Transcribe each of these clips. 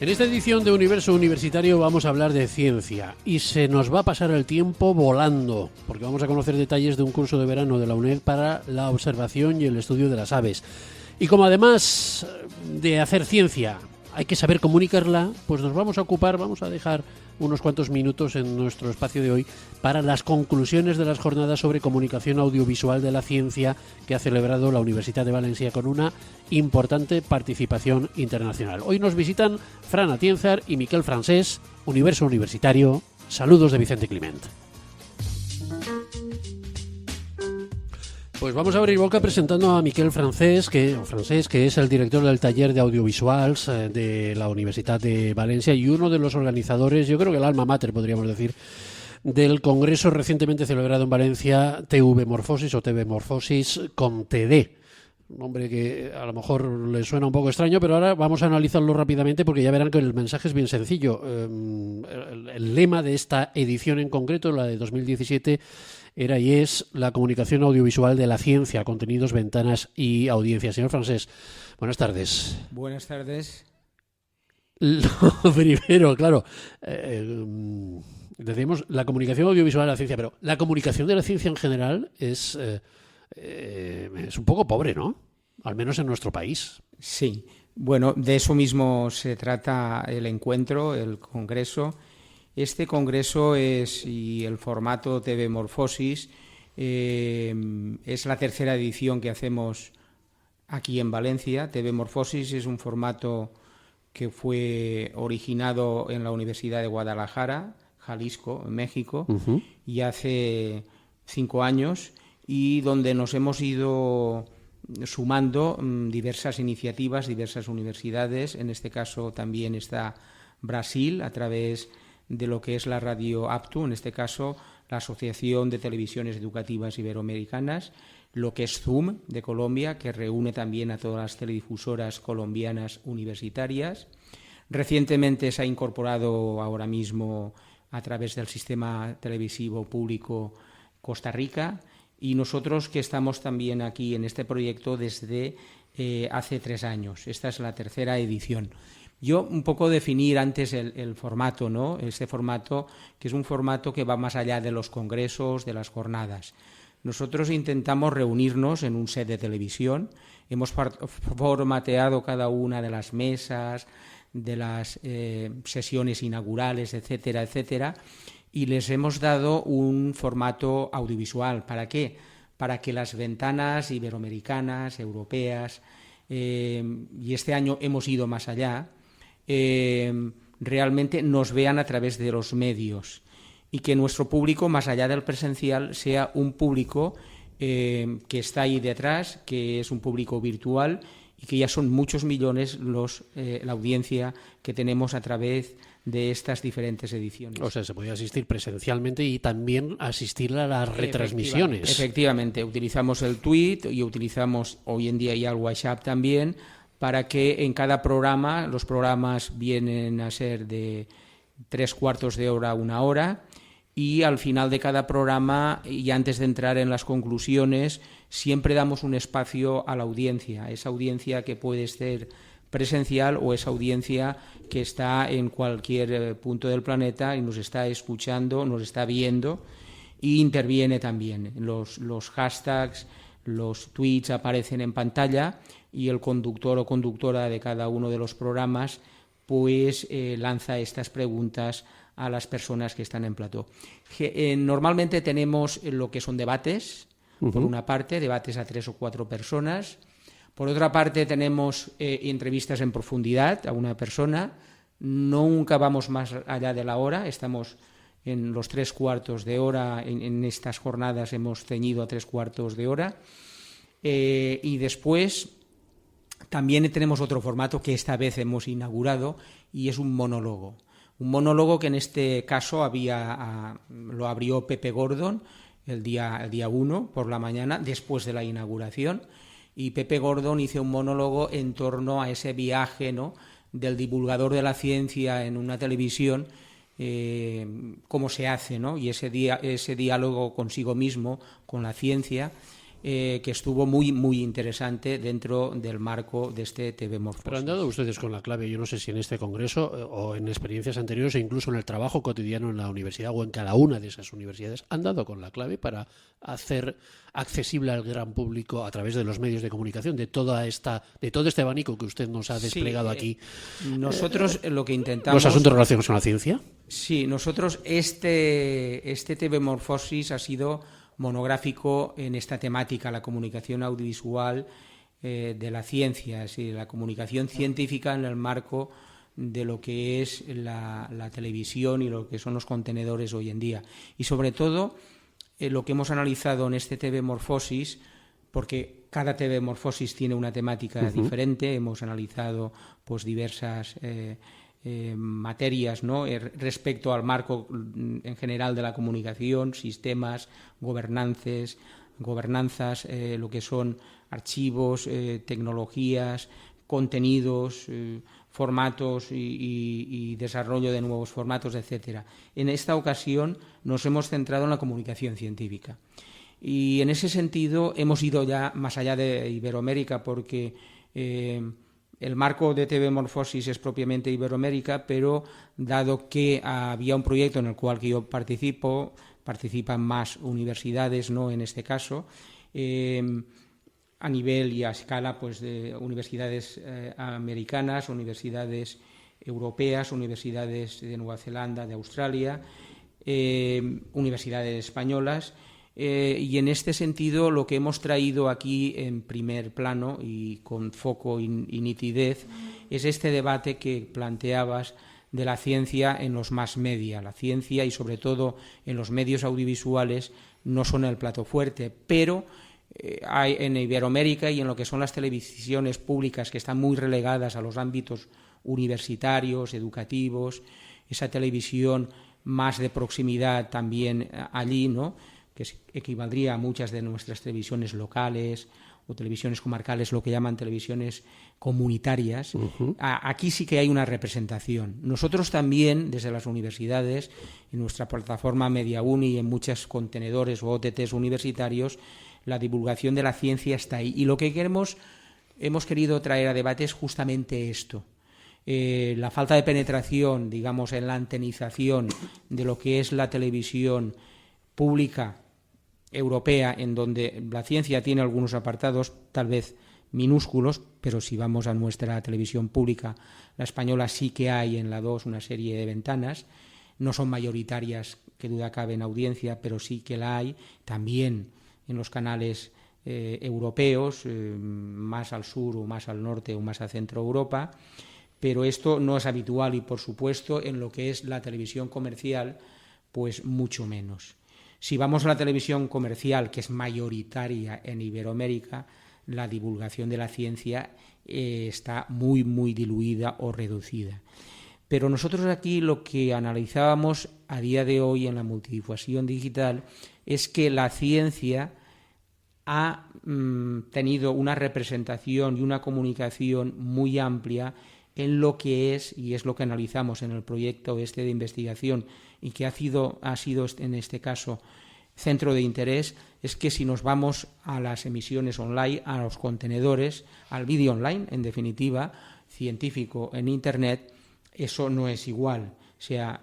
En esta edición de Universo Universitario vamos a hablar de ciencia y se nos va a pasar el tiempo volando, porque vamos a conocer detalles de un curso de verano de la UNED para la observación y el estudio de las aves. Y como además de hacer ciencia hay que saber comunicarla, pues nos vamos a dejar unos cuantos minutos en nuestro espacio de hoy para las conclusiones de las jornadas sobre comunicación audiovisual de la ciencia que ha celebrado la Universitat de Valencia con una importante participación internacional. Hoy nos visitan Fran Atienzar y Miquel Francés, Universo Universitario. Saludos de Vicente Climent. Pues vamos a abrir boca presentando a Miquel Francés, que es el director del taller de audiovisuals de la Universitat de Valencia y uno de los organizadores, yo creo que el alma mater, podríamos decir, del congreso recientemente celebrado en Valencia, TV Morfosis o TV Morfosis con TD. Un nombre que a lo mejor le suena un poco extraño, pero ahora vamos a analizarlo rápidamente porque ya verán que el mensaje es bien sencillo. El lema de esta edición en concreto, la de 2017, era y es la comunicación audiovisual de la ciencia, contenidos, ventanas y audiencia. Señor Francés, buenas tardes. Buenas tardes. Lo primero, claro, decimos la comunicación audiovisual de la ciencia, pero la comunicación de la ciencia en general es un poco pobre, ¿no? Al menos en nuestro país. Sí, bueno, de eso mismo se trata el encuentro, el congreso. Este congreso y el formato TV Morfosis es la tercera edición que hacemos aquí en Valencia. TV Morfosis es un formato que fue originado en la Universidad de Guadalajara, Jalisco, en México, y hace 5 años, y donde nos hemos ido sumando diversas iniciativas, diversas universidades. En este caso también está Brasil, a través de lo que es la radio APTU, en este caso la Asociación de Televisiones Educativas Iberoamericanas, lo que es ZUM de Colombia, que reúne también a todas las teledifusoras colombianas universitarias. Recientemente se ha incorporado ahora mismo a través del sistema televisivo público Costa Rica, y nosotros que estamos también aquí en este proyecto desde hace 3 años. Esta es la tercera edición. Yo un poco definir antes el formato, ¿no? Este formato, que es un formato que va más allá de los congresos, de las jornadas. Nosotros intentamos reunirnos en un set de televisión, hemos formateado cada una de las mesas, de las sesiones inaugurales, etcétera, etcétera, y les hemos dado un formato audiovisual. ¿Para qué? Para que las ventanas iberoamericanas, europeas, y este año hemos ido más allá, realmente nos vean a través de los medios, y que nuestro público, más allá del presencial, sea un público que está ahí detrás, que es un público virtual, y que ya son muchos millones la audiencia que tenemos a través de estas diferentes ediciones. O sea, se podía asistir presencialmente y también asistir a las retransmisiones. Efectivamente, utilizamos el tweet y utilizamos hoy en día ya el WhatsApp también, para que en cada programa, los programas vienen a ser de 3/4 de hora a 1 hora, y al final de cada programa y antes de entrar en las conclusiones siempre damos un espacio a la audiencia, esa audiencia que puede ser presencial o esa audiencia que está en cualquier punto del planeta y nos está escuchando, nos está viendo y interviene también. Los hashtags, los tweets aparecen en pantalla y el conductor o conductora de cada uno de los programas pues lanza estas preguntas a las personas que están en plató. Normalmente tenemos lo que son debates, por una parte, debates a 3 o 4 personas. Por otra parte tenemos entrevistas en profundidad a una persona. Nunca vamos más allá de la hora, estamos en los 3/4 de hora, en estas jornadas hemos ceñido a 3/4 de hora. Y después también tenemos otro formato que esta vez hemos inaugurado, y es un monólogo. Un monólogo que en este caso lo abrió Pepe Gordon el día 1 por la mañana, después de la inauguración, y Pepe Gordon hizo un monólogo en torno a ese viaje, ¿no?, del divulgador de la ciencia en una televisión, cómo se hace, ¿no?, y ese diálogo consigo mismo, con la ciencia, que estuvo muy, muy interesante dentro del marco de este TV Morfosis. Pero han dado ustedes con la clave, yo no sé si en este congreso o en experiencias anteriores o incluso en el trabajo cotidiano en la universidad o en cada una de esas universidades, han dado con la clave para hacer accesible al gran público a través de los medios de comunicación, de todo este abanico que usted nos ha desplegado aquí. Nosotros lo que intentamos... ¿Los asuntos relacionados con la ciencia? Sí, nosotros este TV Morfosis ha sido monográfico en esta temática, la comunicación audiovisual de la ciencia, es decir, la comunicación científica en el marco de lo que es la televisión y lo que son los contenedores hoy en día. Y sobre todo, lo que hemos analizado en este TV Morfosis, porque cada TV Morfosis tiene una temática diferente, hemos analizado pues diversas materias, ¿no? Respecto al marco en general de la comunicación, sistemas, gobernanzas, lo que son archivos, tecnologías, contenidos, formatos y desarrollo de nuevos formatos, etcétera. En esta ocasión nos hemos centrado en la comunicación científica. Y en ese sentido hemos ido ya más allá de Iberoamérica, porque el marco de TV Morfosis es propiamente Iberoamérica, pero dado que había un proyecto en el cual que yo participan más universidades, ¿no? En este caso, a nivel y a escala pues de universidades americanas, universidades europeas, universidades de Nueva Zelanda, de Australia, universidades españolas. Y en este sentido lo que hemos traído aquí en primer plano y con foco y nitidez es este debate que planteabas de la ciencia en los mass media. La ciencia y sobre todo en los medios audiovisuales no son el plato fuerte, pero hay en Iberoamérica y en lo que son las televisiones públicas que están muy relegadas a los ámbitos universitarios, educativos, esa televisión más de proximidad también allí, ¿no? Que equivaldría a muchas de nuestras televisiones locales o televisiones comarcales, lo que llaman televisiones comunitarias. Aquí sí que hay una representación. Nosotros también, desde las universidades, en nuestra plataforma MediaUni y en muchos contenedores o OTTs universitarios, la divulgación de la ciencia está ahí. Y lo que hemos querido traer a debate es justamente esto. La falta de penetración, digamos, en la antenización de lo que es la televisión pública europea, en donde la ciencia tiene algunos apartados tal vez minúsculos, pero si vamos a nuestra televisión pública, la española sí que hay en la 2 una serie de ventanas, no son mayoritarias, que duda cabe, en audiencia, pero sí que la hay, también en los canales europeos, más al sur o más al norte o más a centro Europa, pero esto no es habitual y, por supuesto, en lo que es la televisión comercial, pues mucho menos. Si vamos a la televisión comercial, que es mayoritaria en Iberoamérica, la divulgación de la ciencia está muy, muy diluida o reducida. Pero nosotros aquí lo que analizábamos a día de hoy en la multidifusión digital es que la ciencia ha tenido una representación y una comunicación muy amplia en lo que es, y es lo que analizamos en el proyecto de investigación y que ha sido en este caso centro de interés, es que si nos vamos a las emisiones online, a los contenedores, al vídeo online, en definitiva, científico en Internet, eso no es igual. O sea,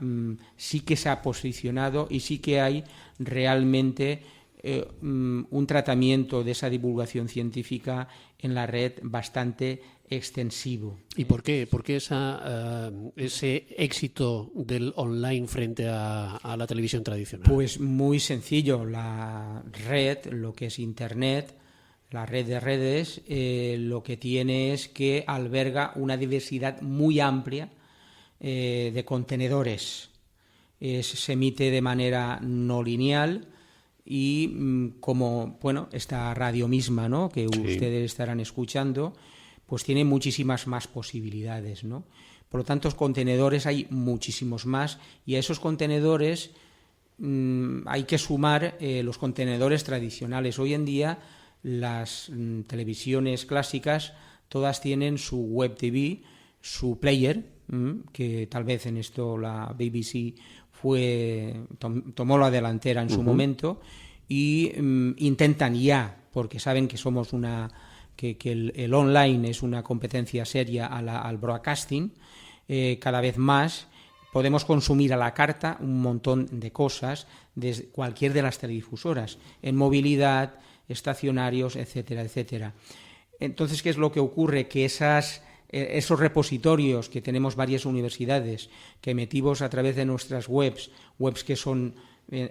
sí que se ha posicionado y sí que hay realmente un tratamiento de esa divulgación científica en la red bastante extensivo. ¿Y por qué? ¿Por qué ese éxito del online frente a la televisión tradicional? Pues muy sencillo. La red, lo que es Internet, la red de redes, lo que tiene es que alberga una diversidad muy amplia de contenedores. Se emite de manera no lineal y como, bueno, esta radio misma, ¿no?, que sí, ustedes estarán escuchando, pues tiene muchísimas más posibilidades, ¿no? Por lo tanto, contenedores hay muchísimos más y a esos contenedores hay que sumar los contenedores tradicionales. Hoy en día las televisiones clásicas todas tienen su web TV, su player, que tal vez en esto la BBC tomó la delantera en su momento, y intentan ya porque saben que somos que el online es una competencia seria al broadcasting. Cada vez más podemos consumir a la carta un montón de cosas de cualquier de las teledifusoras, en movilidad, estacionarios, etcétera, etcétera. Entonces, ¿qué es lo que ocurre? Que esos repositorios que tenemos varias universidades, que emitimos a través de nuestras webs que son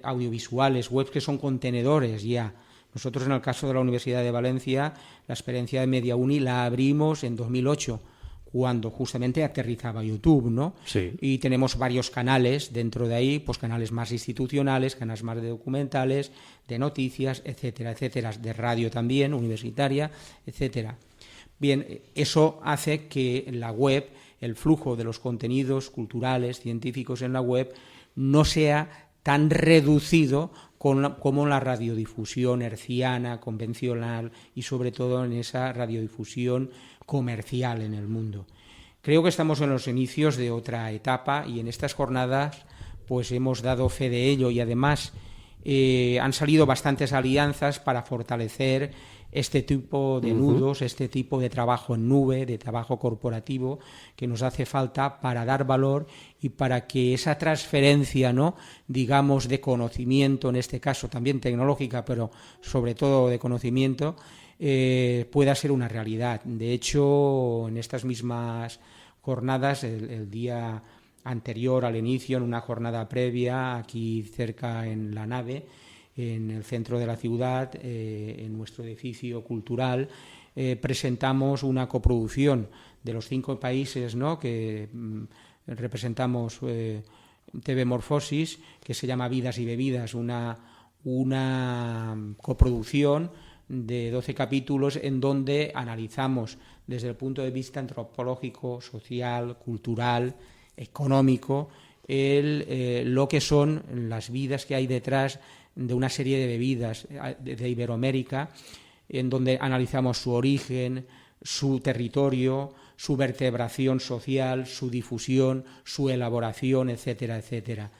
audiovisuales, webs que son contenedores ya. Nosotros, en el caso de la Universidad de Valencia, la experiencia de MediaUni la abrimos en 2008, cuando justamente aterrizaba YouTube, ¿no? Sí. Y tenemos varios canales dentro de ahí, pues canales más institucionales, canales más de documentales, de noticias, etcétera, etcétera, de radio también, universitaria, etcétera. Bien, eso hace que la web, el flujo de los contenidos culturales, científicos en la web, no sea tan reducido como la radiodifusión herciana, convencional y sobre todo en esa radiodifusión comercial en el mundo. Creo que estamos en los inicios de otra etapa y en estas jornadas pues hemos dado fe de ello y además han salido bastantes alianzas para fortalecer este tipo de nudos, este tipo de trabajo en nube, de trabajo corporativo que nos hace falta para dar valor y para que esa transferencia, ¿no?, digamos, de conocimiento, en este caso también tecnológica, pero sobre todo de conocimiento, pueda ser una realidad. De hecho, en estas mismas jornadas, el día anterior al inicio, en una jornada previa, aquí cerca en la nave, en el centro de la ciudad, en nuestro edificio cultural, presentamos una coproducción de los 5 países, ¿no?, que representamos TV Morfosis, que se llama Vidas y Bebidas, una coproducción de 12 capítulos en donde analizamos desde el punto de vista antropológico, social, cultural, económico, lo que son las vidas que hay detrás de una serie de bebidas de Iberoamérica, en donde analizamos su origen, su territorio, su vertebración social, su difusión, su elaboración, etcétera, etcétera.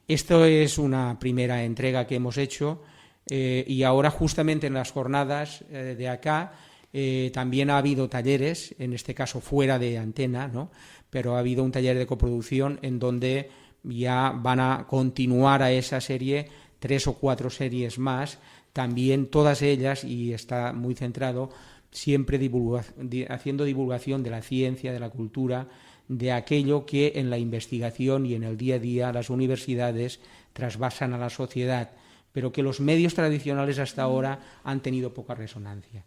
Esto es una primera entrega que hemos hecho y ahora justamente en las jornadas de acá también ha habido talleres, en este caso fuera de antena, ¿no?, pero ha habido un taller de coproducción en donde ya van a continuar a esa serie 3 o 4 series más, también todas ellas, y está muy centrado, siempre haciendo divulgación de la ciencia, de la cultura, de aquello que en la investigación y en el día a día las universidades trasvasan a la sociedad, pero que los medios tradicionales hasta ahora han tenido poca resonancia.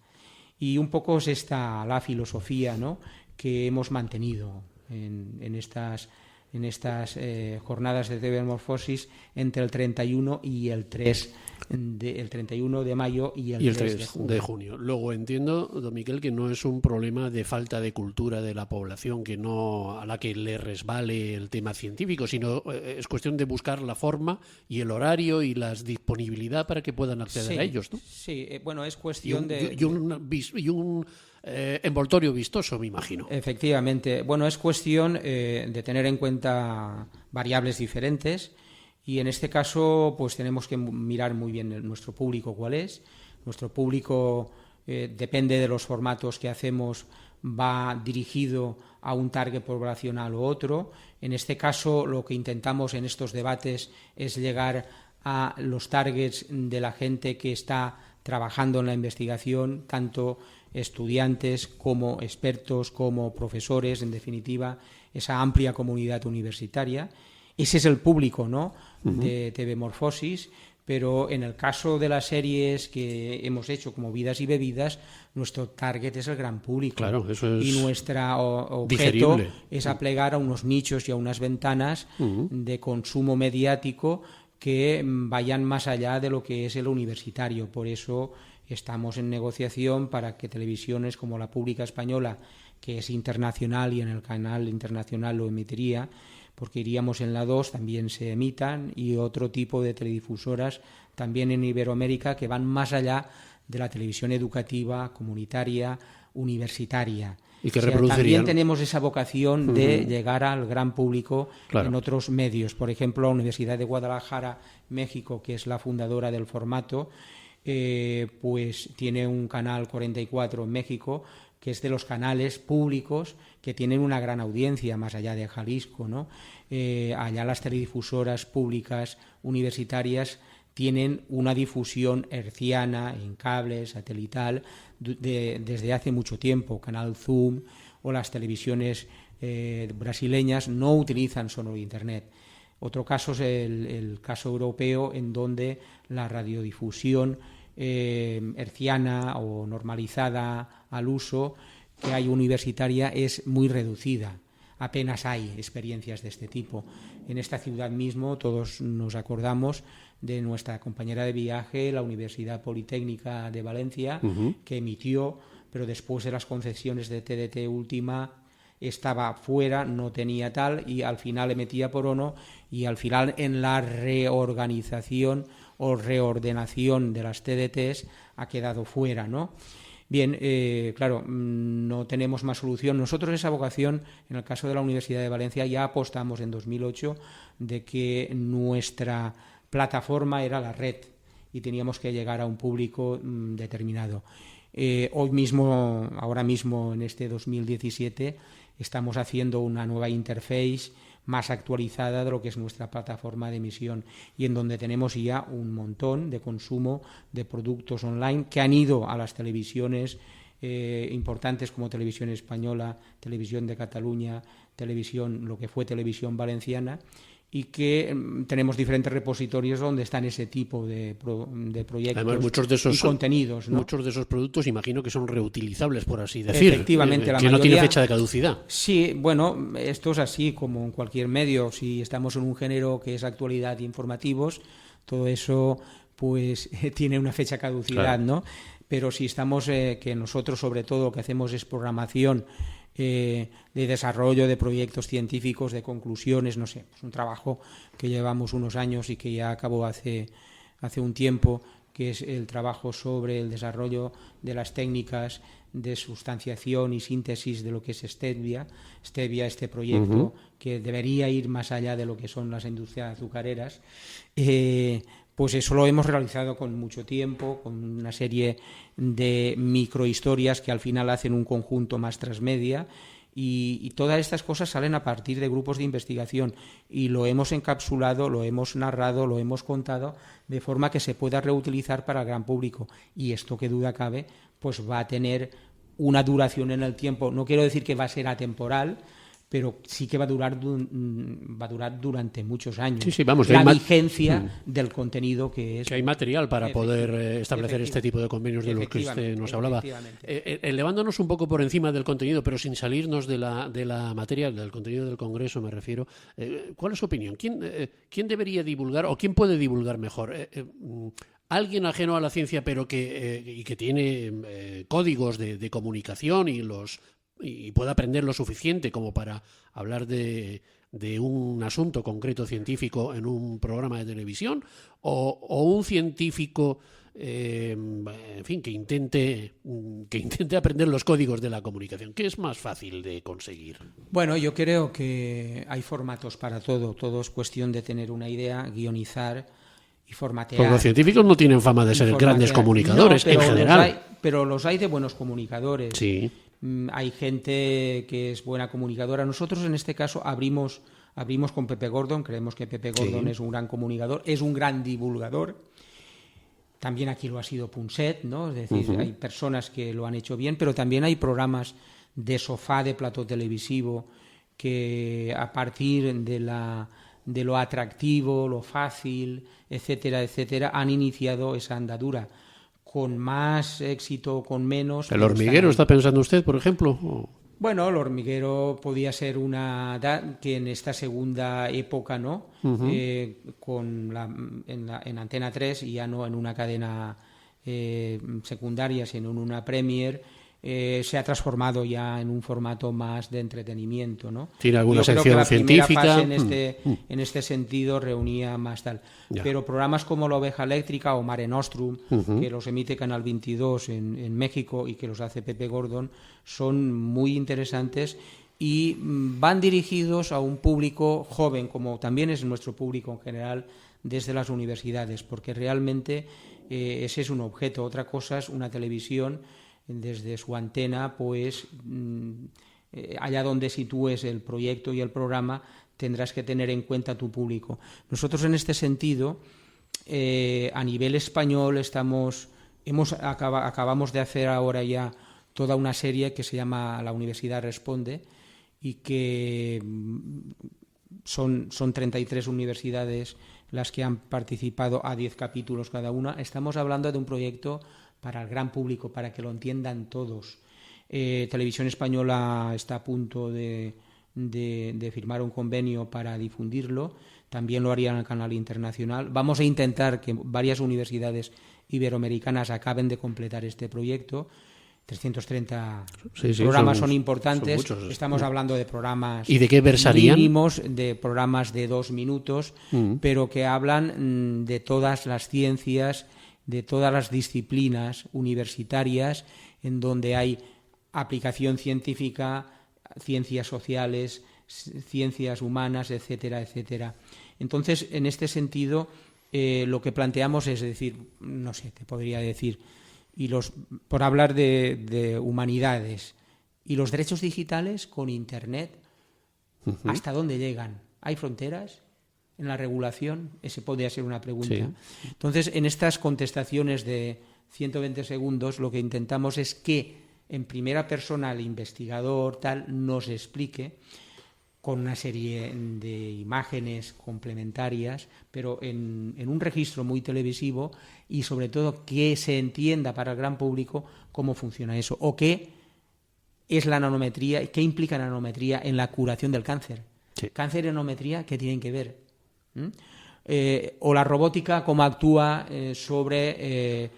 Y un poco es esta la filosofía, ¿no?, que hemos mantenido en estas jornadas de TV Morfosis entre el 31 y el 3 el 31 de mayo y el 3 de junio. Luego entiendo, don Miquel, que no es un problema de falta de cultura de la población, que no a la que le resbale el tema científico, sino es cuestión de buscar la forma y el horario y la disponibilidad para que puedan acceder a ellos, ¿no? Sí, bueno, es cuestión de... Y un envoltorio vistoso, me imagino. Efectivamente. Bueno, es cuestión de tener en cuenta variables diferentes y en este caso pues tenemos que mirar muy bien nuestro público cuál es. Nuestro público depende de los formatos que hacemos, va dirigido a un target poblacional u otro. En este caso lo que intentamos en estos debates es llegar a los targets de la gente que está trabajando en la investigación, tanto estudiantes como expertos, como profesores, en definitiva, esa amplia comunidad universitaria. Ese es el público, ¿no?, de TV Morfosis, pero en el caso de las series que hemos hecho como Vidas y Bebidas, nuestro target es el gran público. Claro, eso es y nuestro objeto digerible. Es aplegar a unos nichos y a unas ventanas de consumo mediático que vayan más allá de lo que es el universitario. Por eso estamos en negociación para que televisiones como la Pública Española, que es internacional y en el canal internacional lo emitiría, porque iríamos en la 2, también se emitan, y otro tipo de teledifusoras también en Iberoamérica que van más allá de la televisión educativa, comunitaria, universitaria. Y que también tenemos esa vocación de llegar al gran público en otros medios. Por ejemplo, la Universidad de Guadalajara, México, que es la fundadora del formato, pues tiene un canal 44 en México, que es de los canales públicos que tienen una gran audiencia más allá de Jalisco, ¿no? Allá las teledifusoras públicas universitarias tienen una difusión herciana en cable, satelital, desde hace mucho tiempo. Canal Zoom o las televisiones brasileñas no utilizan solo Internet. Otro caso es el caso europeo, en donde la radiodifusión herciana o normalizada al uso que hay universitaria es muy reducida. Apenas hay experiencias de este tipo. En esta ciudad mismo todos nos acordamos de nuestra compañera de viaje, la Universidad Politécnica de Valencia, que emitió, pero después de las concesiones de TDT última estaba fuera, no tenía tal, y al final emitía por ONO, y al final en la reorganización o reordenación de las TDTs ha quedado fuera, ¿no? Bien, claro, no tenemos más solución. Nosotros esa vocación, en el caso de la Universidad de Valencia, ya apostamos en 2008 de que nuestra plataforma era la red y teníamos que llegar a un público determinado. Hoy mismo, ahora mismo en este 2017, estamos haciendo una nueva interface más actualizada de lo que es nuestra plataforma de emisión, y en donde tenemos ya un montón de consumo de productos online que han ido a las televisiones importantes como Televisión Española, Televisión de Cataluña, lo que fue Televisión Valenciana, y que tenemos diferentes repositorios donde están ese tipo de proyectos. Además, muchos de esos y contenidos, ¿no? Muchos de esos productos imagino que son reutilizables, por así decir. Efectivamente, la que mayoría, no tiene fecha de caducidad. Sí, bueno, esto es así como en cualquier medio. Si estamos en un género que es actualidad e informativos, todo eso pues tiene una fecha de caducidad, claro, ¿no? Pero si estamos, que nosotros sobre todo lo que hacemos es programación de desarrollo de proyectos científicos, de conclusiones, no sé, es un trabajo que llevamos unos años y que ya acabó hace un tiempo, que es el trabajo sobre el desarrollo de las técnicas de sustanciación y síntesis de lo que es Stevia, este proyecto que debería ir más allá de lo que son las industrias azucareras. Pues eso lo hemos realizado con mucho tiempo, con una serie de microhistorias que al final hacen un conjunto más transmedia, y todas estas cosas salen a partir de grupos de investigación, y lo hemos encapsulado, lo hemos narrado, lo hemos contado de forma que se pueda reutilizar para el gran público, y esto, que duda cabe, pues va a tener una duración en el tiempo. No quiero decir que va a ser atemporal, pero sí que va a durar durante muchos años. Sí, vamos, la vigencia del contenido que es. Que hay material para poder establecer este tipo de convenios de los que usted nos hablaba. Elevándonos un poco por encima del contenido, pero sin salirnos de la materia, del contenido del Congreso me refiero, ¿cuál es su opinión? ¿Quién debería divulgar o quién puede divulgar mejor? Alguien ajeno a la ciencia, pero que tiene códigos de comunicación y pueda aprender lo suficiente como para hablar de un asunto concreto científico en un programa de televisión, o un científico en fin, que intente aprender los códigos de la comunicación. ¿Qué es más fácil de conseguir? Bueno, yo creo que hay formatos para todo. Todo es cuestión de tener una idea, guionizar y formatear. Porque los científicos no tienen fama de ser grandes comunicadores, no, en general. Pero los hay de buenos comunicadores. Sí. Hay gente que es buena comunicadora. Nosotros en este caso abrimos con Pepe Gordon. Creemos que Pepe Gordon es un gran comunicador, es un gran divulgador. También aquí lo ha sido Punset, ¿no? Es decir, hay personas que lo han hecho bien, pero también hay programas de sofá, de plató televisivo, que a partir de lo atractivo, lo fácil, etcétera, etcétera, han iniciado esa andadura. Con más éxito, con menos. ¿El hormiguero está pensando usted, por ejemplo? Bueno, el hormiguero podía ser una que en esta segunda época, ¿no? En Antena 3, y ya no en una cadena secundaria, sino en una Premier, se ha transformado ya en un formato más de entretenimiento, ¿no? ¿Tiene alguna sección creo que la científica? Fase en este sentido reunía más tal. Ya. Pero programas como La Oveja Eléctrica o Mare Nostrum, que los emite Canal 22 en México y que los hace Pepe Gordon, son muy interesantes y van dirigidos a un público joven, como también es nuestro público en general, desde las universidades, porque realmente ese es un objeto. Otra cosa es una televisión desde su antena, pues allá donde sitúes el proyecto y el programa tendrás que tener en cuenta tu público. Nosotros en este sentido, a nivel español, acabamos de hacer ahora ya toda una serie que se llama La Universidad Responde, y que son 33 universidades las que han participado, a 10 capítulos cada una. Estamos hablando de un proyecto para el gran público, para que lo entiendan todos. Televisión Española está a punto de firmar un convenio para difundirlo, también lo haría en el canal internacional. Vamos a intentar que varias universidades iberoamericanas acaben de completar este proyecto. 330 programas son importantes. Son muchos. Estamos hablando de programas. ¿Y de qué versarían? Mínimos, de programas de 2 minutos, pero que hablan de todas las ciencias, de todas las disciplinas universitarias, en donde hay aplicación científica, ciencias sociales, ciencias humanas, etcétera, etcétera. Entonces, en este sentido, lo que planteamos es decir, no sé, te podría decir, por hablar de humanidades, y los derechos digitales con Internet, ¿hasta dónde llegan? ¿Hay fronteras en la regulación? Esa podría ser una pregunta. Sí. Entonces, en estas contestaciones de 120 segundos, lo que intentamos es que en primera persona el investigador nos explique, con una serie de imágenes complementarias, pero en un registro muy televisivo, y sobre todo que se entienda para el gran público cómo funciona eso, o qué es la nanometría, qué implica la nanometría en la curación del cáncer. Sí. Cáncer y nanometría, ¿qué tienen que ver? O la robótica, cómo actúa sobre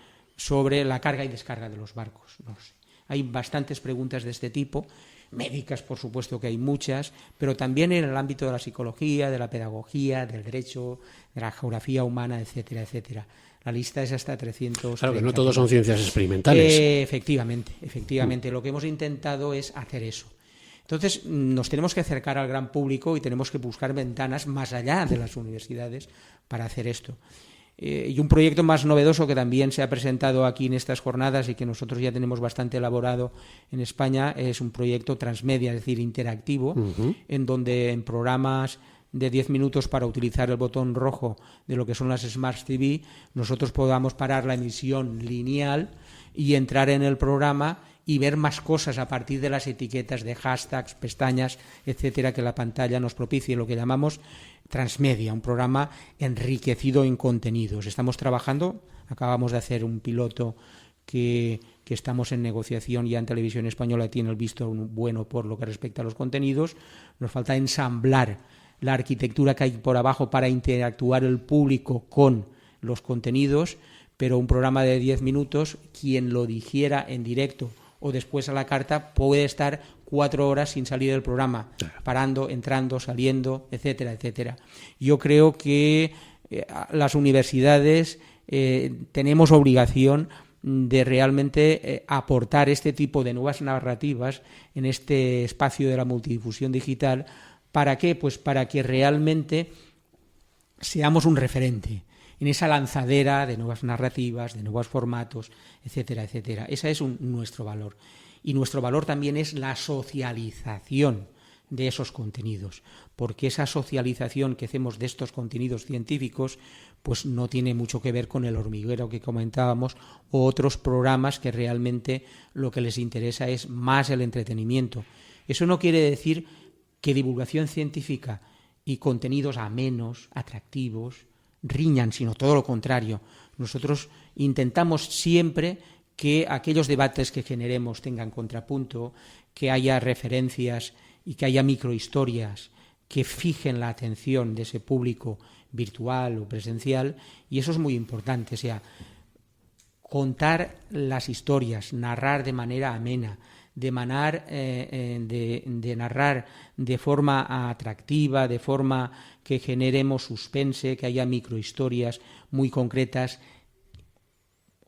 la carga y descarga de los barcos. No sé. Hay bastantes preguntas de este tipo. Médicas, por supuesto que hay muchas, pero también en el ámbito de la psicología, de la pedagogía, del derecho, de la geografía humana, etcétera, etcétera. La lista es hasta 300. Claro que no todos son ciencias experimentales. Efectivamente. Lo que hemos intentado es hacer eso. Entonces, nos tenemos que acercar al gran público y tenemos que buscar ventanas más allá de las universidades para hacer esto. Y un proyecto más novedoso que también se ha presentado aquí en estas jornadas y que nosotros ya tenemos bastante elaborado en España es un proyecto transmedia, es decir, interactivo, en donde en programas de 10 minutos para utilizar el botón rojo de lo que son las Smart TV, nosotros podamos parar la emisión lineal y entrar en el programa y ver más cosas a partir de las etiquetas de hashtags, pestañas, etcétera, que la pantalla nos propicie, lo que llamamos transmedia, un programa enriquecido en contenidos. Estamos trabajando, acabamos de hacer un piloto que estamos en negociación ya en Televisión Española, tiene el visto bueno por lo que respecta a los contenidos. Nos falta ensamblar la arquitectura que hay por abajo para interactuar el público con los contenidos, pero un programa de 10 minutos, quien lo digiera en directo o después a la carta, puede estar 4 horas sin salir del programa, parando, entrando, saliendo, etcétera, etcétera. Yo creo que las universidades tenemos obligación de realmente aportar este tipo de nuevas narrativas en este espacio de la multidifusión digital. ¿Para qué? Pues para que realmente seamos un referente en esa lanzadera de nuevas narrativas, de nuevos formatos, etcétera, etcétera. Ese es nuestro valor. Y nuestro valor también es la socialización de esos contenidos, porque esa socialización que hacemos de estos contenidos científicos pues no tiene mucho que ver con El Hormiguero que comentábamos o otros programas que realmente lo que les interesa es más el entretenimiento. Eso no quiere decir que divulgación científica y contenidos amenos, atractivos, riñan, sino todo lo contrario. Nosotros intentamos siempre que aquellos debates que generemos tengan contrapunto, que haya referencias y que haya microhistorias que fijen la atención de ese público virtual o presencial, y eso es muy importante, o sea, contar las historias, narrar de manera amena, de narrar de forma atractiva, de forma que generemos suspense, que haya microhistorias muy concretas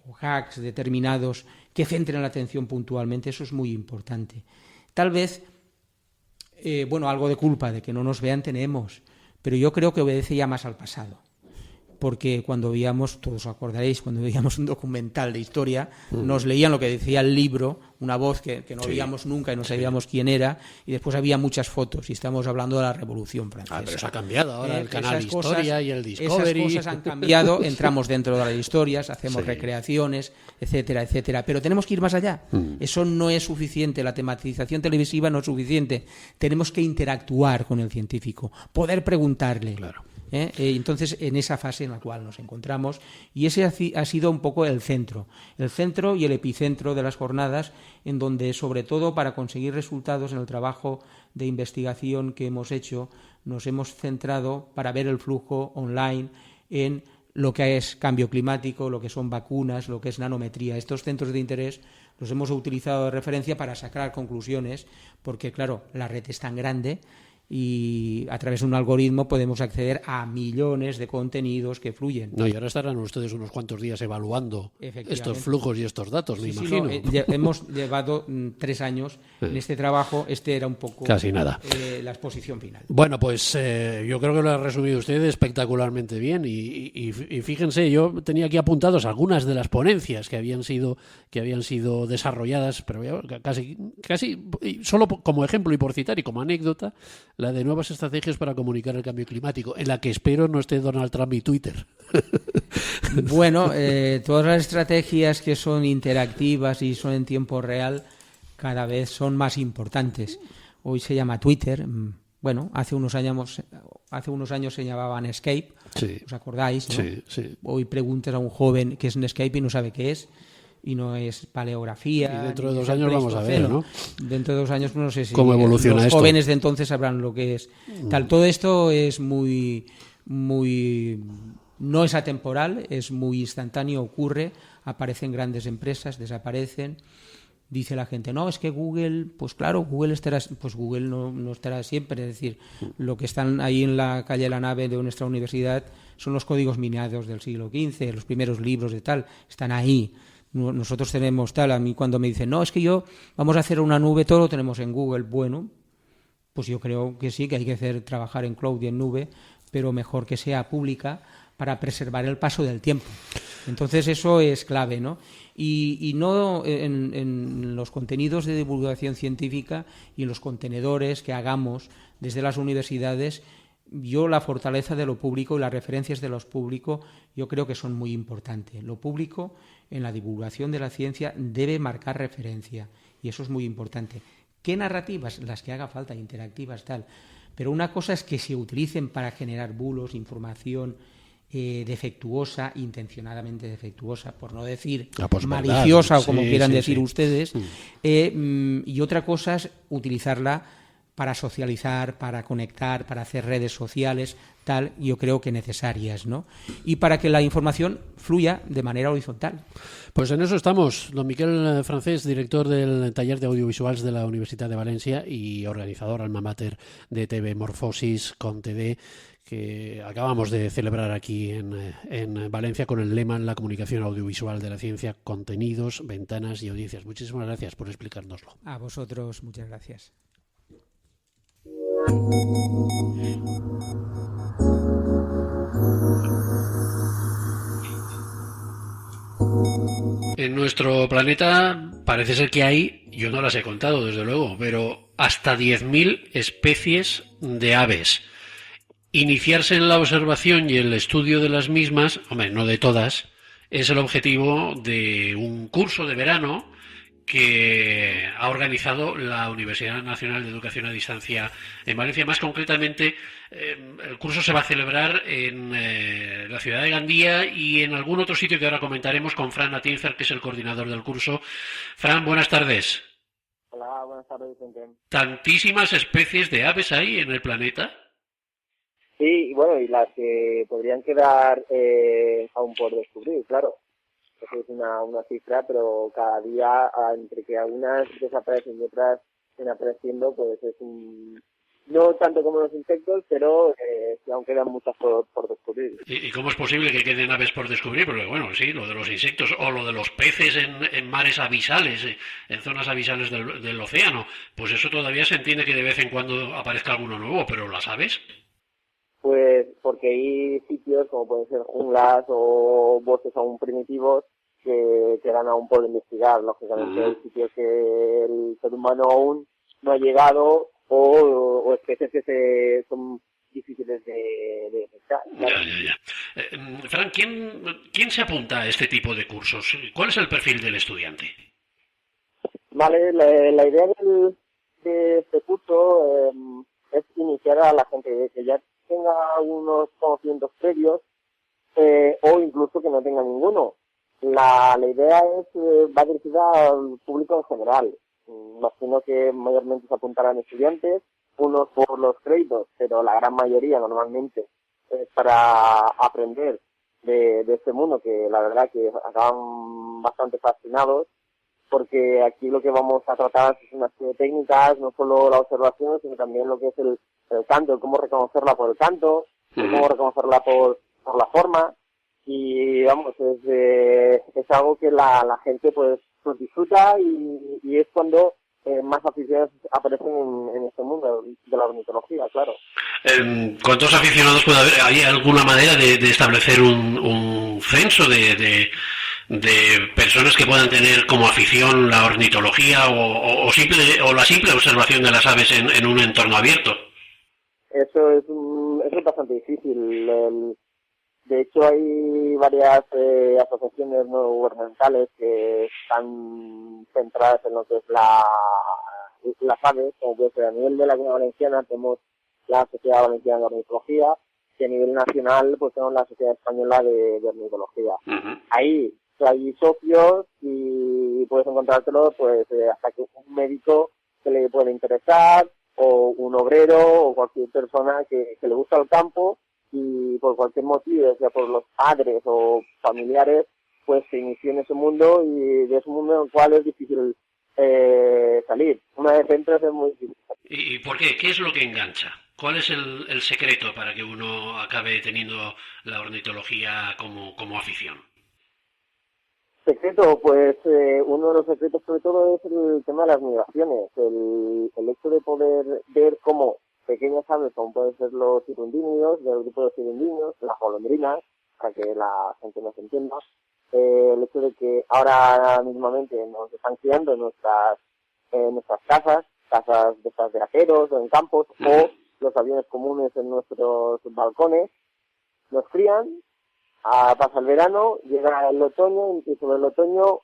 o hacks determinados que centren la atención puntualmente. Eso es muy importante. Tal vez, algo de culpa de que no nos vean tenemos, pero yo creo que obedece ya más al pasado. porque cuando veíamos, todos os acordaréis, cuando veíamos un documental de historia, nos leían lo que decía el libro, una voz que no veíamos nunca y no sabíamos quién era, y después había muchas fotos, y estamos hablando de la Revolución Francesa. Pero eso ha cambiado ahora, el canal Historia y el Discovery. Esas cosas han cambiado, entramos dentro de las historias, hacemos recreaciones, etcétera, etcétera, pero tenemos que ir más allá. Eso no es suficiente, la tematización televisiva no es suficiente, tenemos que interactuar con el científico, poder preguntarle. Claro. Entonces, en esa fase en la cual nos encontramos, y ese ha sido un poco el centro y el epicentro de las jornadas, en donde, sobre todo, para conseguir resultados en el trabajo de investigación que hemos hecho, nos hemos centrado para ver el flujo online en lo que es cambio climático, lo que son vacunas, lo que es nanometría. Estos centros de interés los hemos utilizado de referencia para sacar conclusiones, porque, claro, la red es tan grande y a través de un algoritmo podemos acceder a millones de contenidos que fluyen. No, y ahora estarán ustedes unos cuantos días evaluando estos flujos y estos datos, me imagino. Hemos llevado 3 años en este trabajo. Este era un poco casi nada la exposición final. Bueno, pues yo creo que lo ha resumido usted espectacularmente bien y fíjense, yo tenía aquí apuntados algunas de las ponencias que habían sido desarrolladas, pero casi solo como ejemplo y por citar y como anécdota, la de nuevas estrategias para comunicar el cambio climático, en la que espero no esté Donald Trump y Twitter. Bueno, todas las estrategias que son interactivas y son en tiempo real cada vez son más importantes. Hoy se llama Twitter. Bueno, hace unos años se llamaban Escape. Sí. ¿Os acordáis? ¿No? Sí, sí. Hoy preguntas a un joven qué es un Escape y no sabe qué es. Y no es paleografía. Y dentro de 2 años vamos a ver, ¿no? Dentro de 2 años no sé si cómo evoluciona los esto. jóvenes de entonces sabrán lo que es. Todo esto es muy no es atemporal, es muy instantáneo, ocurre, aparecen grandes empresas, desaparecen. Dice la gente, no, es que Google, pues claro, Google no estará siempre. Es decir, lo que están ahí en la calle de la nave de nuestra universidad son los códigos minados del siglo XV, los primeros libros de tal, están ahí. Nosotros tenemos tal, a mí cuando me dicen, no, es que vamos a hacer una nube, todo lo tenemos en Google. Bueno, pues yo creo que sí, que hay que trabajar en cloud y en nube, pero mejor que sea pública para preservar el paso del tiempo. Entonces eso es clave, ¿no? Y no en los contenidos de divulgación científica y en los contenedores que hagamos desde las universidades, yo la fortaleza de lo público y las referencias de lo público yo creo que son muy importantes. Lo público en la divulgación de la ciencia debe marcar referencia y eso es muy importante. ¿Qué narrativas? Las que haga falta, interactivas, tal. Pero una cosa es que se utilicen para generar bulos, información defectuosa, intencionadamente defectuosa, por no decir maliciosa o como quieran decir ustedes. Y otra cosa es utilizarla para socializar, para conectar, para hacer redes sociales, tal, yo creo que necesarias, ¿no? Y para que la información fluya de manera horizontal. Pues en eso estamos. Don Miquel Francés, director del taller de audiovisuals de la Universitat de Valencia y organizador alma mater de TV Morfosis con TD, que acabamos de celebrar aquí en Valencia con el lema La comunicación audiovisual de la ciencia, contenidos, ventanas y audiencias. Muchísimas gracias por explicárnoslo. A vosotros, muchas gracias. En nuestro planeta parece ser que hay, yo no las he contado desde luego, pero hasta 10.000 especies de aves. Iniciarse en la observación y el estudio de las mismas, hombre, no de todas, es el objetivo de un curso de verano que ha organizado la Universidad Nacional de Educación a Distancia en Valencia. Más concretamente, el curso se va a celebrar en la ciudad de Gandía y en algún otro sitio que ahora comentaremos con Fran Atinzer, que es el coordinador del curso. Fran, buenas tardes. Hola, buenas tardes, Vicente. ¿Tantísimas especies de aves hay en el planeta? Sí, y bueno, y las que podrían quedar aún por descubrir, claro. Eso es una cifra, pero cada día, entre que algunas desaparecen y otras están apareciendo, pues es no tanto como los insectos, pero aún quedan muchas por descubrir. ¿Y cómo es posible que queden aves por descubrir? Porque bueno, sí, lo de los insectos o lo de los peces en mares abisales, en zonas abisales del océano, pues eso todavía se entiende que de vez en cuando aparezca alguno nuevo, pero las aves... pues porque hay sitios como pueden ser junglas o bosques aún primitivos que quedan aún por investigar. Lógicamente hay sitios que el ser humano aún no ha llegado o especies que son difíciles de detectar. Claro. Ya. Fran, ¿quién se apunta a este tipo de cursos? ¿Cuál es el perfil del estudiante? Vale, la idea de este curso es iniciar a la gente que ya tenga unos conocimientos previos o incluso que no tenga ninguno. La idea va dirigida al público en general. Imagino que mayormente se apuntarán estudiantes, unos por los créditos, pero la gran mayoría normalmente es para aprender de este mundo, que la verdad que acaban bastante fascinados, porque aquí lo que vamos a tratar es una serie de técnicas, no solo la observación, sino también lo que es el canto, cómo reconocerla por el canto, cómo reconocerla por la forma, y vamos, es algo que la gente pues disfruta y es cuando más aficionados aparecen en este mundo de la ornitología, claro. ¿Cuántos aficionados puede haber? ¿Hay alguna manera de establecer un censo de personas que puedan tener como afición la ornitología o la simple observación de las aves en un entorno abierto? Eso es bastante difícil. De hecho, hay varias asociaciones no gubernamentales que están centradas en lo que es las aves, como puede ser a nivel de la Comunidad Valenciana tenemos la Sociedad Valenciana de Ornitología, y a nivel nacional pues tenemos la Sociedad Española de Ornitología. Ahí hay socios y puedes encontrártelo pues hasta que un médico que le puede interesar, o un obrero, o cualquier persona que le gusta el campo, y por cualquier motivo, sea por los padres o familiares, pues se inició en ese mundo, y de ese mundo en el cual es difícil salir. Una vez entras es muy difícil. ¿Y por qué? ¿Qué es lo que engancha? ¿Cuál es el secreto para que uno acabe teniendo la ornitología como afición? Secreto, pues uno de los secretos sobre todo es el tema de las migraciones, el hecho de poder ver cómo pequeñas aves, como pueden ser los cirundínidos, del grupo de los cirundíneos, las golondrinas, para que la gente nos entienda, el hecho de que ahora mismamente nos están criando en nuestras casas de estas de aceros o en campos, o los aviones comunes en nuestros balcones, nos crían, pasa el verano, llega el otoño, y sobre el otoño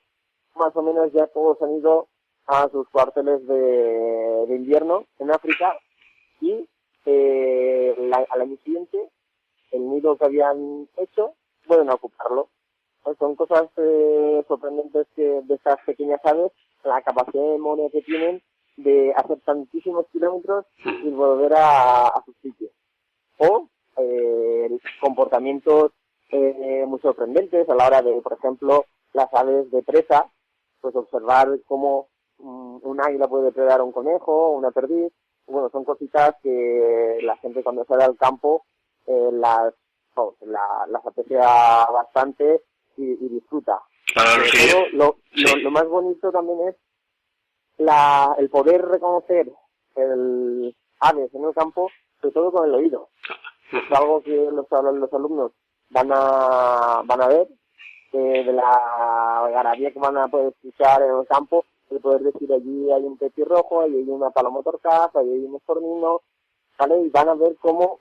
más o menos ya todos han ido a sus cuarteles de invierno en África, y al año siguiente el nido que habían hecho pueden ocuparlo. Pues son cosas sorprendentes que de estas pequeñas aves, la capacidad de memoria que tienen de hacer tantísimos kilómetros y volver a sus sitios. O comportamientos muy sorprendentes a la hora de, por ejemplo, las aves de presa, pues observar cómo un águila puede depredar a un conejo o una perdiz. Bueno, son cositas que la gente cuando sale al campo las aprecia bastante y disfruta. Claro, sí. Lo más bonito también es el poder reconocer el aves en el campo, sobre todo con el oído. Es algo que los alumnos van a ver, de la algarabía que van a poder escuchar en el campo, de poder decir allí hay un petirrojo, allí hay una paloma torcaz, allí hay un estornino, ¿vale? Y van a ver cómo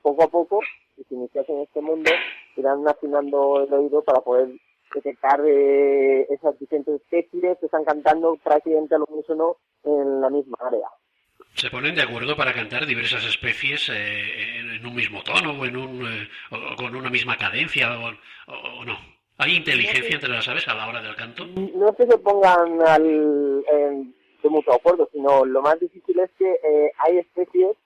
poco a poco, si se inician en este mundo, irán afinando el oído para poder detectar esas diferentes especies que están cantando prácticamente al unísono en la misma área. ¿Se ponen de acuerdo para cantar diversas especies en un mismo tono o con una misma cadencia o no? ¿Hay inteligencia entre las aves a la hora del canto? No es que se pongan de mutuo acuerdo, sino lo más difícil es que hay especies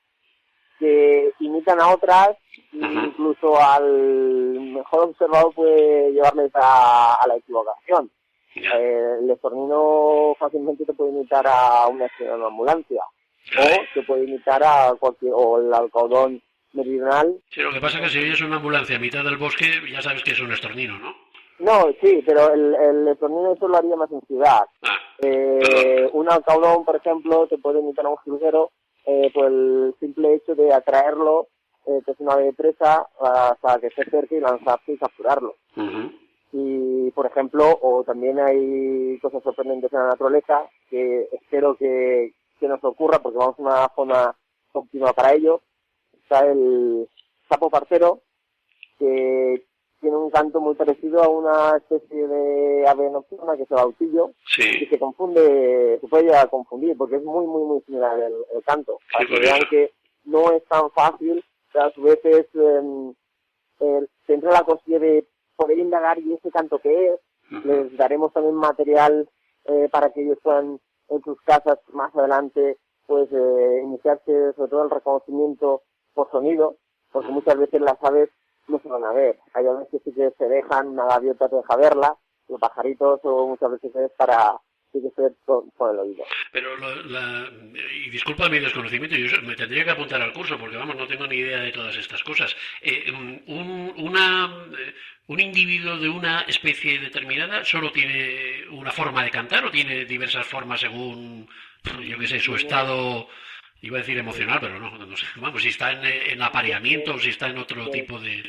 que imitan a otras, incluso al mejor observador puede llevarles a la equivocación. El estornino fácilmente te puede imitar a una ambulancia, o te puede imitar o el alcaudón meridional. Sí, lo que pasa es que si oyes una ambulancia a mitad del bosque, ya sabes que es un estornino, ¿no? No, sí, pero el estornino eso lo haría más en ciudad. Un alcaudón, por ejemplo, te puede imitar a un jilguero por el simple hecho de atraerlo que es un ave de presa, hasta que se acerque y lanzarse y capturarlo. Y, por ejemplo, o también hay cosas sorprendentes en la naturaleza que espero que nos ocurra, porque vamos a una zona óptima para ello. Está el sapo parcero, que tiene un canto muy parecido a una especie de ave nocturna que es el autillo, y se puede llegar a confundir, porque es muy, muy, muy similar el canto, para que vean que no es tan fácil, pero a su vez es, se entra la cosilla de poder indagar y ese canto que es. Les daremos también material para que ellos puedan en sus casas más adelante pues iniciarse sobre todo el reconocimiento por sonido, porque muchas veces las aves no se van a ver. Hay aves que sí que se dejan, una gaviota te deja verla, los pajaritos o muchas veces es para sí que ser con el oído. Pero y disculpa mi desconocimiento, yo me tendría que apuntar al curso porque vamos, no tengo ni idea de todas estas cosas. ¿Un individuo de una especie determinada solo tiene una forma de cantar o tiene diversas formas según, yo qué sé, su estado, iba a decir emocional, pero no sé, vamos, si está en apareamiento o si está en otro tipo de...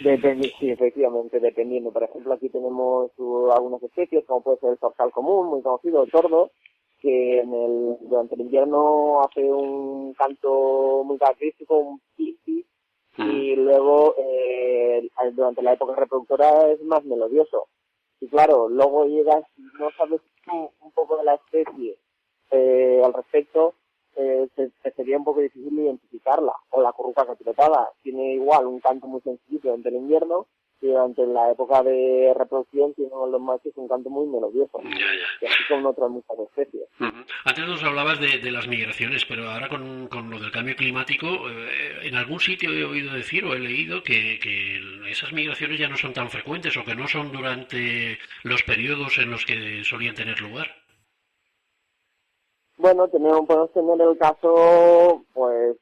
Sí, efectivamente, dependiendo. Por ejemplo, aquí tenemos algunas especies, como puede ser el zorzal común, muy conocido, el tordo, que durante el invierno hace un canto muy característico, un pi, y luego durante la época reproductora es más melodioso. Y claro, luego llegas, no sabes tú un poco de la especie al respecto, sería un poco difícil identificarla. O la curruca capirotada tiene igual un canto muy sencillo durante el invierno, y durante la época de reproducción tienen los machos un canto muy melodioso. Y así con otras muchas especies. Antes nos hablabas de las migraciones, pero ahora con lo del cambio climático, en algún sitio he oído decir o he leído que esas migraciones ya no son tan frecuentes o que no son durante los periodos en los que solían tener lugar. Bueno, podemos tener el caso, pues,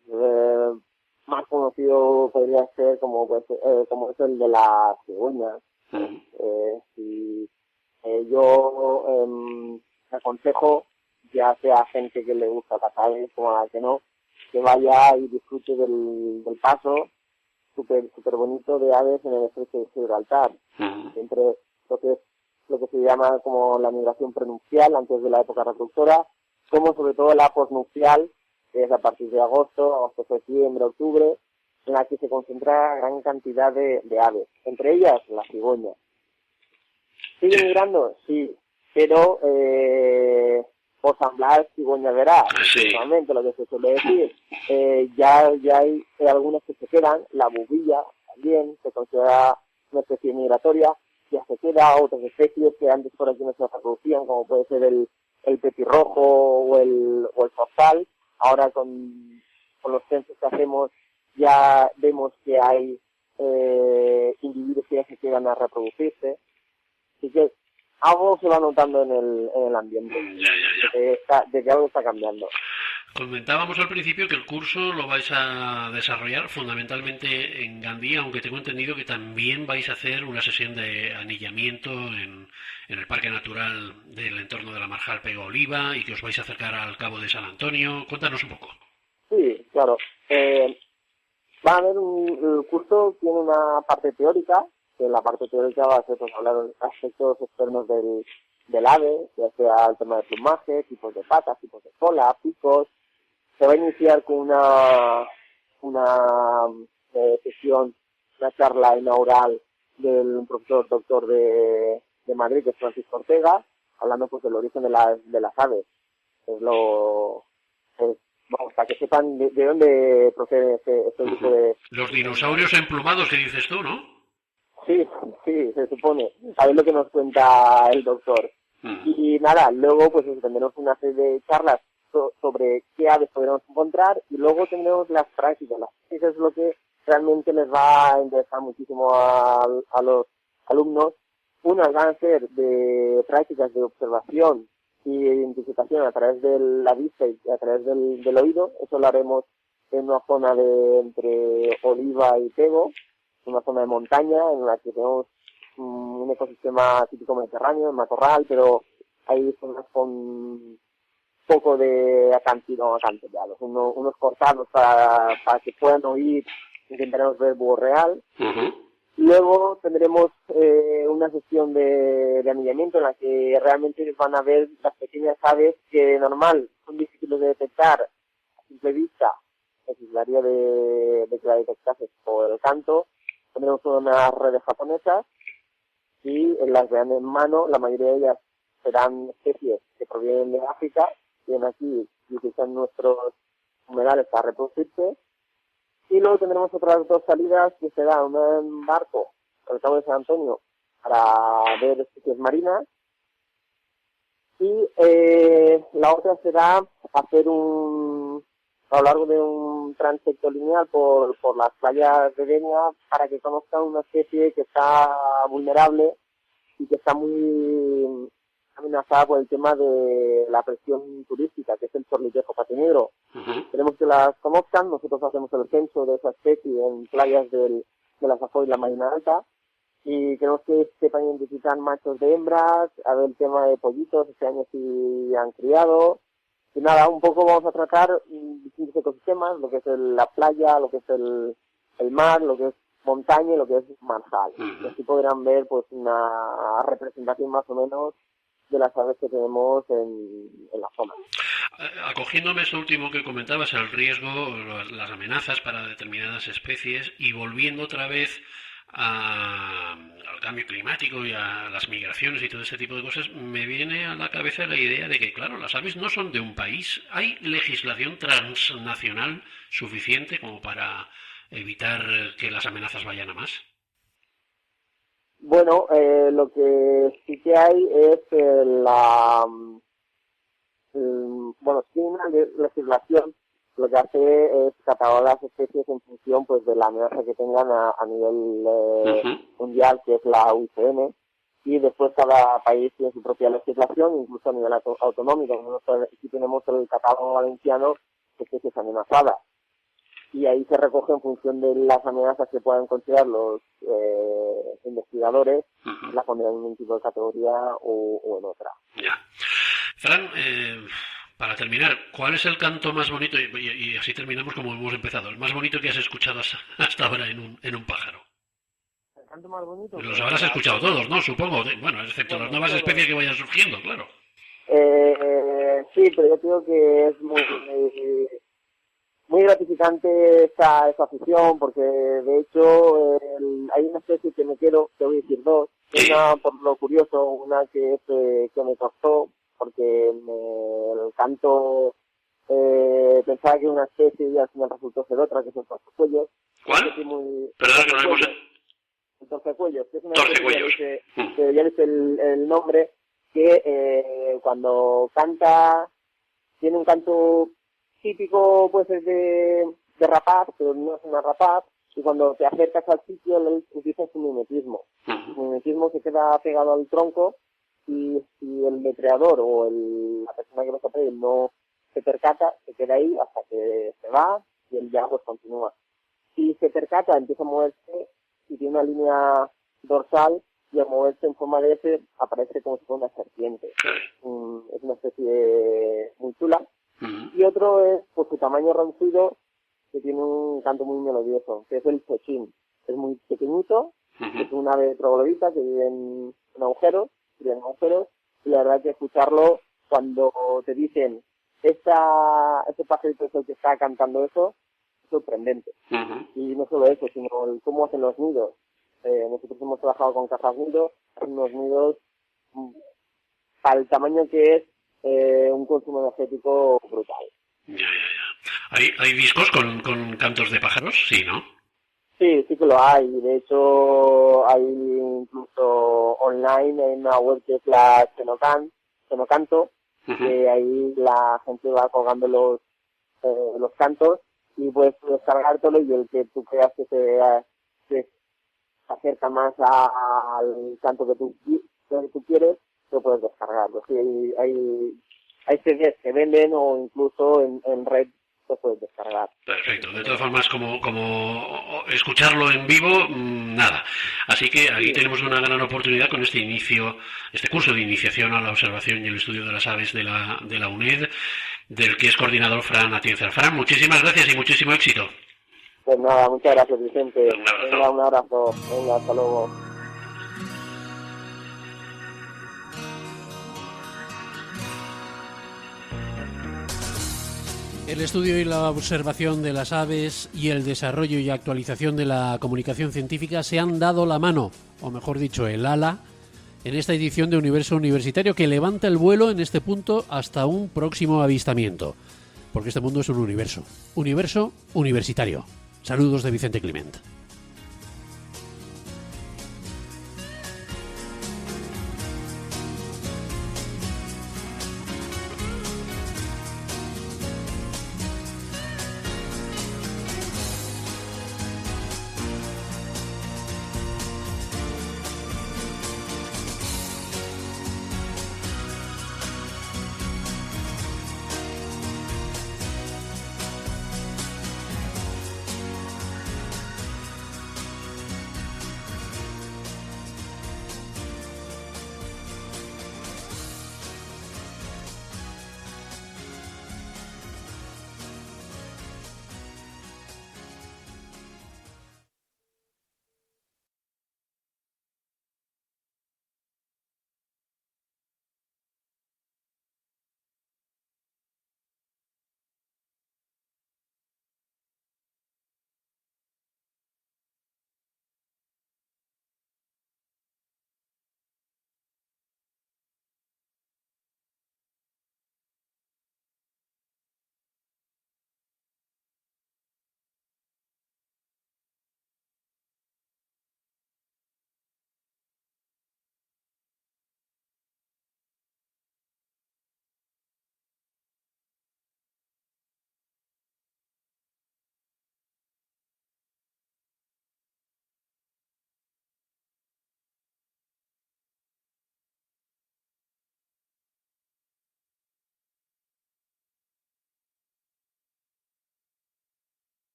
más conocido podría ser como es el de las cigüeñas. Yo aconsejo, ya sea gente que le gusta cazar como a la que no, que vaya y disfrute del paso súper bonito de aves en el estrecho de Gibraltar. Entre lo que se llama como la migración prenupcial antes de la época reproductora, como sobre todo la posnupcial, que es a partir de agosto, septiembre, octubre, en la que se concentra gran cantidad de aves, entre ellas la cigüeña. ¿Sigue migrando? Sí, pero por San Blas, cigüeña verá, normalmente lo que se suele decir. Ya hay algunas que se quedan, la bubilla también se considera una especie migratoria, ya se queda, otras especies que antes por aquí no se reproducían, como puede ser el petirrojo o el zorzal. Ahora con los censos que hacemos ya vemos que hay individuos que ya se quedan a reproducirse. Así que algo se va notando en el ambiente, de que algo está cambiando. Comentábamos al principio que el curso lo vais a desarrollar fundamentalmente en Gandía, aunque tengo entendido que también vais a hacer una sesión de anillamiento en el Parque Natural del entorno de la Marjal Pego Oliva y que os vais a acercar al Cabo de San Antonio. Cuéntanos un poco. Sí, claro. Va a haber el curso tiene una parte teórica, que en la parte teórica va a ser pues, hablar de aspectos externos del ave, ya sea el tema de plumaje, tipos de patas, tipos de cola, picos. Se va a iniciar con una sesión, una charla inaugural del profesor doctor de Madrid, que es Francisco Ortega, hablando pues del origen de las aves. Vamos, para que sepan de dónde procede este tipo de... Los dinosaurios emplumados que dices tú, ¿no? Sí, se supone. A ver lo que nos cuenta el doctor. Y nada, luego pues tendremos una serie de charlas sobre qué aves podremos encontrar y luego tendremos las prácticas. Las prácticas es lo que realmente les va a interesar muchísimo a los alumnos. Unas van a ser de prácticas de observación y identificación a través de la vista y a través del oído. Eso lo haremos en una zona entre Oliva y Pego, una zona de montaña en la que tenemos un ecosistema típico mediterráneo, en matorral, pero hay zonas con poco de acantilados, unos cortados para que puedan oír intentaremos ver búho real. Ujú. Luego tendremos una sesión de anillamiento en la que realmente van a ver las pequeñas aves que normal son difíciles de detectar a simple vista. Necesitaría de que la detectases por el canto. Tendremos unas redes japonesas y las vean en mano. La mayoría de ellas serán especies que provienen de África, vienen aquí y utilizan nuestros humedales para reproducirse. Y luego tendremos otras 2 salidas que será una en barco al Cabo de San Antonio para ver especies marinas y la otra será hacer a lo largo de un transecto lineal por las playas de Denia para que conozcan una especie que está vulnerable y que está muy amenazada por el tema de la presión turística, que es el chorlitejo patinegro. Queremos que las conozcan, nosotros hacemos el censo de esa especie en playas de la Safor y la Marina Alta, y queremos que sepan identificar machos de hembras, a ver el tema de pollitos, este año sí han criado, y nada, un poco vamos a tratar distintos ecosistemas, lo que es la playa, lo que es el mar, lo que es montaña y lo que es marzal. Y así podrán ver pues una representación más o menos de las aves que tenemos en la zona. Acogiéndome esto último que comentabas, el riesgo, las amenazas para determinadas especies y volviendo otra vez al cambio climático y a las migraciones y todo ese tipo de cosas, me viene a la cabeza la idea de que, claro, las aves no son de un país. ¿Hay legislación transnacional suficiente como para evitar que las amenazas vayan a más? Bueno, lo que sí que hay es bueno, sí hay una legislación, lo que hace es catalogar las especies en función pues de la amenaza que tengan a nivel mundial, que es la UICN, y después cada país tiene su propia legislación, incluso a nivel autonómico. Nosotros aquí tenemos el catálogo valenciano de especies amenazadas, y ahí se recoge en función de las amenazas que puedan considerar los investigadores, la pondrán en un tipo de categoría o en otra. Ya. Fran, para terminar, ¿cuál es el canto más bonito? Y así terminamos como hemos empezado. El más bonito que has escuchado hasta ahora en un pájaro. ¿El canto más bonito? Los habrás escuchado todos, ¿no? Supongo. Bueno, excepto las nuevas especies que vayan surgiendo, claro. Sí, pero yo creo que es muy gratificante esta afición, porque de hecho hay una especie que me quiero, te voy a decir 2. Una por lo curioso, una que me costó, porque el canto pensaba que era una especie y al final resultó ser otra, que es el torcecuellos. ¿Cuál? Perdón, que no hemos... El torcecuellos, que es una torcecuellos. especie que ya dice el nombre, que cuando canta tiene un canto típico, pues es de rapaz, pero no es una rapaz, y cuando te acercas al sitio utilizas un mimetismo. El mimetismo se queda pegado al tronco, y si el depredador o la persona que lo está no se percata, se queda ahí hasta que se va y él ya pues continúa. Si se percata, empieza a moverse y tiene una línea dorsal, y al moverse en forma de S aparece como si fuera una serpiente. Es una especie muy chula. Y otro es por su tamaño reducido, que tiene un canto muy melodioso, que es el chochín. Es muy pequeñito, es un ave troglodita que vive en agujeros, y la verdad que escucharlo cuando te dicen ese pajarito es el que está cantando eso, es sorprendente. Y no solo eso, sino cómo hacen los nidos. Nosotros hemos trabajado con cajas nidos, unos nidos para el tamaño que es un consumo energético brutal. Ya. ¿Hay discos con cantos de pájaros? Sí, ¿no? Sí que lo hay. De hecho, hay incluso online en una web que es la Xenocanto, que ahí la gente va colgando los cantos y puedes descargártelo, y el que tú creas que se acerca más al canto que tú quieres, lo puedes descargarlo. Sí, hay CDs que venden, o incluso en red lo puedes descargar. Perfecto. De todas formas, como escucharlo en vivo, nada. Así que aquí tenemos una gran oportunidad con este curso de iniciación a la observación y el estudio de las aves de la UNED, del que es coordinador Fran Atienza. Fran, muchísimas gracias y muchísimo éxito. Pues nada, muchas gracias, Vicente. Un abrazo. Venga, un abrazo. Venga, hasta luego. El estudio y la observación de las aves y el desarrollo y actualización de la comunicación científica se han dado la mano, o mejor dicho, el ala, en esta edición de Universo Universitario, que levanta el vuelo en este punto hasta un próximo avistamiento. Porque este mundo es un universo. Universo universitario. Saludos de Vicente Climent.